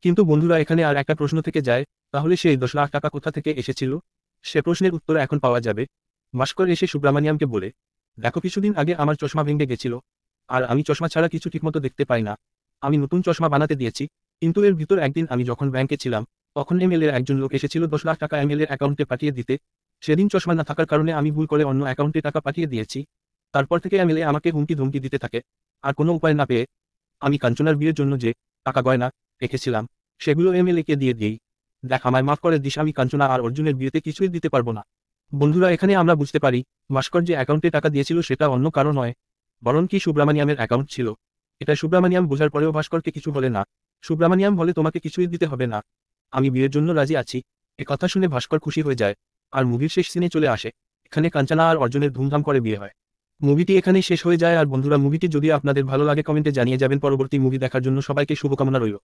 কিন্তু বন্ধুরা এখানে আর একটা প্রশ্ন থেকে যায়, তাহলে সেই 10 লাখ টাকা কোথা থেকে এসেছিল? সে প্রশ্নের উত্তর এখন পাওয়া যাবে। ভাস্কর এসে সুব্রামানিয়ামকে বলে, দেখো কিছুদিন আগে আমার চশমা ভেঙে গেছিল, আর আমি চশমা ছাড়া কিছু ঠিকমতো দেখতে পাই না। আমি নতুন চশমা বানাতে দিয়েছি, কিন্তু এর ভিতর একদিন আমি যখন ব্যাংকে ছিলাম, তখন এমএলএর একজন লোক এসেছিল 10 লাখ টাকা এমএলএর অ্যাকাউন্টে পাঠিয়ে দিতে। সেদিন চশমা না থাকার কারণে আমি ভুল করে অন্য অ্যাকাউন্টে টাকা পাঠিয়ে দিয়েছি। তারপর থেকে এমএলএ আমাকে হুমকি ধমকি দিতে থাকে। আর কোনো উপায় না পেয়ে আমি কাঞ্চনার বিয়ের জন্য যে টাকা গয়না রেখেছিলাম, সেগুলো এমএলএকে দিয়ে দিই। দেখ আমায় মাফ করে দিস, আমি কাঞ্চনা আর অর্জুনের বিয়েতে কিছুই দিতে পারবো না। বন্ধুরা এখানে আমরা বুঝতে পারি, ভাস্কর যে অ্যাকাউন্টে টাকা দিয়েছিল সেটা অন্য কারো নয়, বরং কি সুব্রামানিয়ামের অ্যাকাউন্ট ছিল। এটা সুব্রামানিয়াম বোঝার পরেও ভাস্করকে কিছু বলে না। সুব্রামানিয়াম বলে, তোমাকে কিছুই দিতে হবে না, আমি বিয়ের জন্য রাজি আছি। কথা শুনে ভাস্কর খুশি হয়ে যায়। আর মুভির শেষ সিনে চলে আসে। এখানে কাঞ্চনা আর অর্জুনের ধুমধাম করে বিয়ে হয়। মুভিটি এখানেই শেষ হয়ে যায়। আর বন্ধুরা মুভিটি যদি আপনাদের ভালো লাগে কমেন্টে জানিয়ে যাবেন। পরবর্তী মুভি দেখার জন্য সবাইকে শুভকামনা রইল।